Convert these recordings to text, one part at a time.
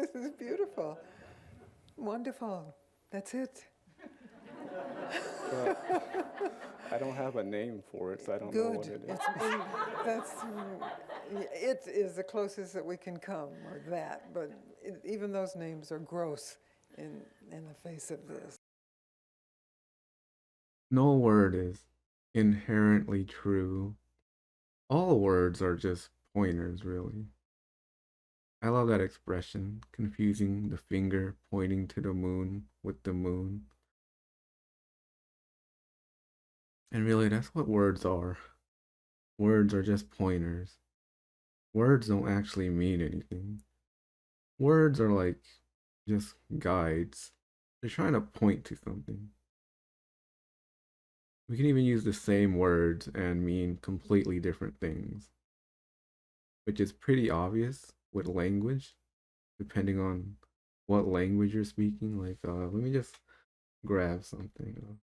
This is beautiful. Wonderful. That's it. Well, I don't have a name for it, so I don't know what Good. it is. It is the closest that we can come, or that. But even those names are gross in the face of this. No word is inherently true. All words are just pointers, really. I love that expression, confusing the finger pointing to the moon with the moon. And really, that's what words are. Words are just pointers. Words don't actually mean anything. Words are like just guides. They're trying to point to something. We can even use the same words and mean completely different things, which is pretty obvious with language, depending on what language you're speaking. Like, let me just grab something.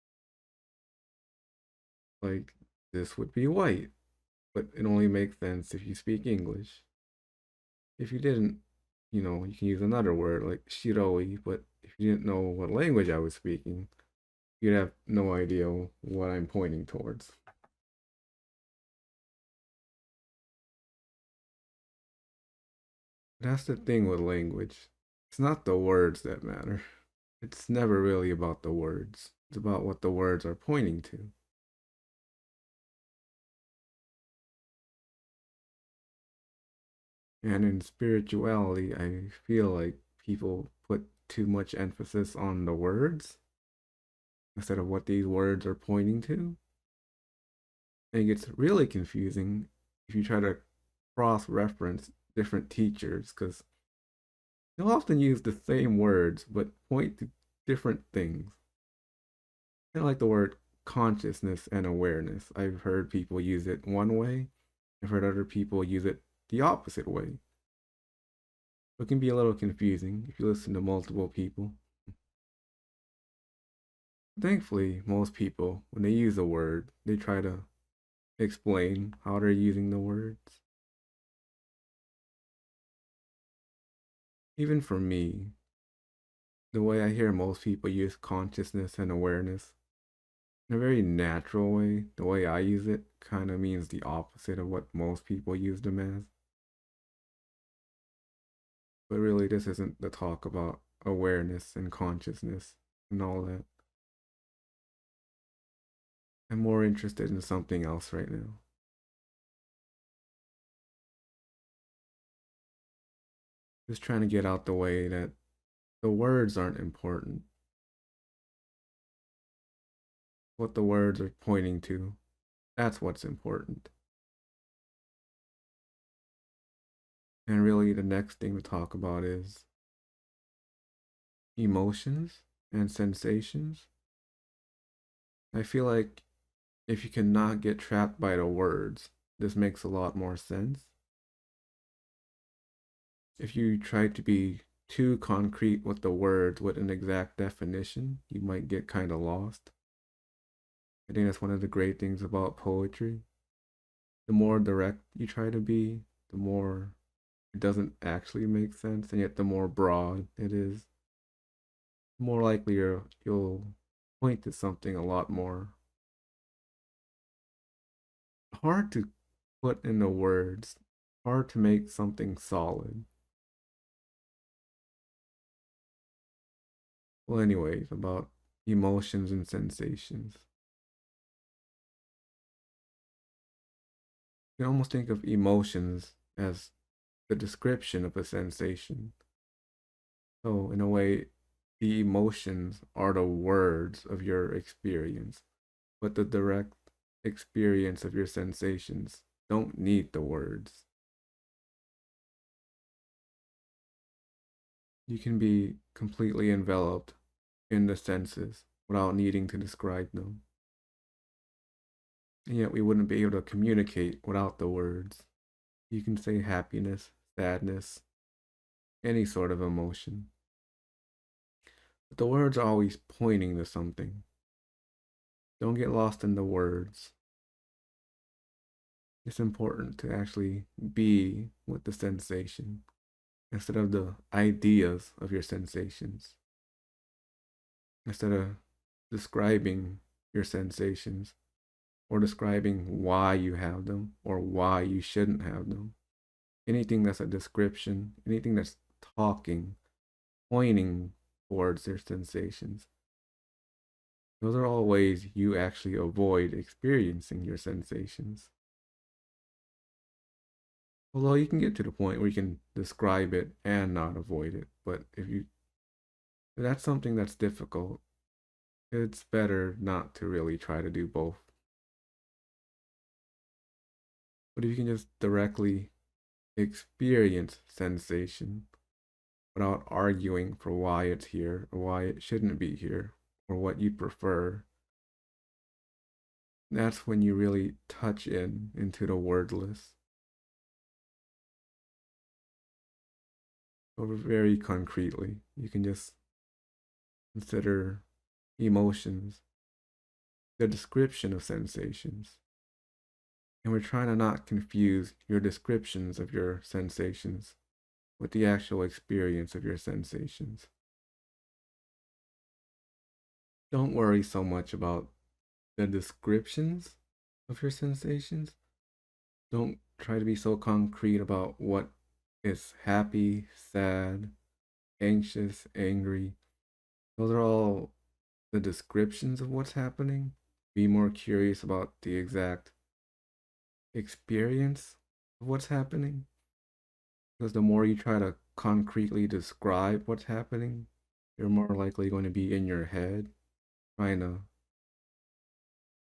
Like, this would be white, but it only makes sense if you speak English. If you didn't, you can use another word like shiroi, but if you didn't know what language I was speaking, you'd have no idea what I'm pointing towards. That's the thing with language. It's not the words that matter. It's never really about the words. It's about what the words are pointing to. And in spirituality, I feel like people put too much emphasis on the words instead of what these words are pointing to. And it gets really confusing if you try to cross reference different teachers because they'll often use the same words but point to different things. Kind of like the word consciousness and awareness. I've heard people use it one way, I've heard other people use it the opposite way. It can be a little confusing if you listen to multiple people. Thankfully, most people, when they use a word, they try to explain how they're using the words. Even for me, the way I hear most people use consciousness and awareness, in a very natural way, the way I use it kind of means the opposite of what most people use them as. But really, this isn't the talk about awareness and consciousness and all that. I'm more interested in something else right now. Just trying to get out the way that the words aren't important. What the words are pointing to, that's what's important. And really, the next thing to talk about is emotions and sensations. I feel like if you cannot get trapped by the words, this makes a lot more sense. If you try to be too concrete with the words with an exact definition, you might get kind of lost. I think that's one of the great things about poetry. The more direct you try to be, the more it doesn't actually make sense, and yet the more broad it is, the more likely you'll point to something a lot more hard to put into words, hard to make something solid. Well, anyways, about emotions and sensations. You can almost think of emotions as the description of a sensation. So, in a way, the emotions are the words of your experience, but the direct experience of your sensations don't need the words. You can be completely enveloped in the senses without needing to describe them. And yet we wouldn't be able to communicate without the words. You can say happiness, sadness, any sort of emotion. But the words are always pointing to something. Don't get lost in the words. It's important to actually be with the sensation instead of the ideas of your sensations. Instead of describing your sensations or describing why you have them or why you shouldn't have them. Anything that's a description, anything that's talking, pointing towards your sensations. Those are all ways you actually avoid experiencing your sensations. Although you can get to the point where you can describe it and not avoid it, but if that's something that's difficult, it's better not to really try to do both. But if you can just directly experience sensation without arguing for why it's here or why it shouldn't be here or what you prefer, that's when you really touch into the wordless. So very concretely, you can just consider emotions, the description of sensations. And we're trying to not confuse your descriptions of your sensations with the actual experience of your sensations. Don't worry so much about the descriptions of your sensations. Don't try to be so concrete about what is happy, sad, anxious, angry. Those are all the descriptions of what's happening. Be more curious about the exact experience of what's happening. Because the more you try to concretely describe what's happening, you're more likely going to be in your head trying to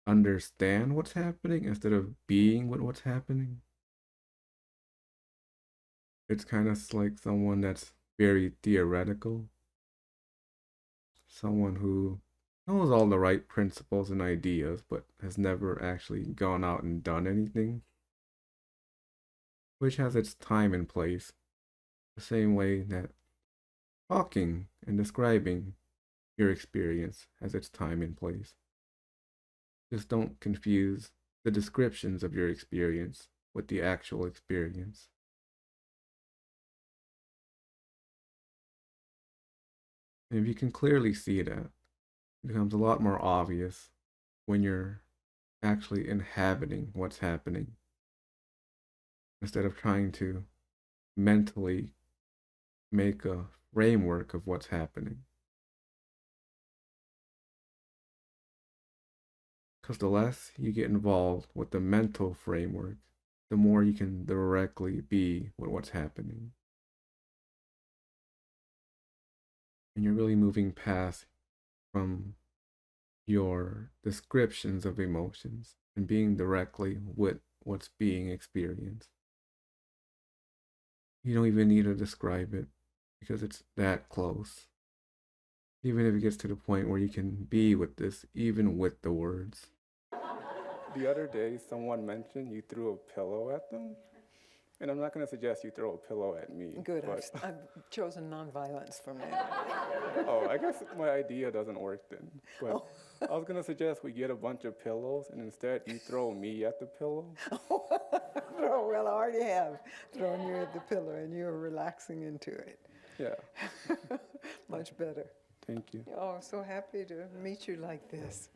understand what's happening instead of being with what's happening. It's kind of like someone that's very theoretical, someone who knows all the right principles and ideas, but has never actually gone out and done anything, which has its time and place, the same way that talking and describing your experience has its time and place. Just don't confuse the descriptions of your experience with the actual experience. And if you can clearly see that, it becomes a lot more obvious when you're actually inhabiting what's happening instead of trying to mentally make a framework of what's happening. Because the less you get involved with the mental framework, the more you can directly be with what's happening. And you're really moving past from your descriptions of emotions and being directly with what's being experienced. You don't even need to describe it because it's that close. Even if it gets to the point where you can be with this, even with the words. The other day, someone mentioned you threw a pillow at them. And I'm not going to suggest you throw a pillow at me. Good, But, I've chosen nonviolence from now. oh, I guess my idea doesn't work then. But I was going to suggest we get a bunch of pillows, and instead you throw me at the pillow. Oh, well, I already have thrown you at the pillow, and you're relaxing into it. Yeah. Much better. Thank you. Oh, so happy to meet you like this.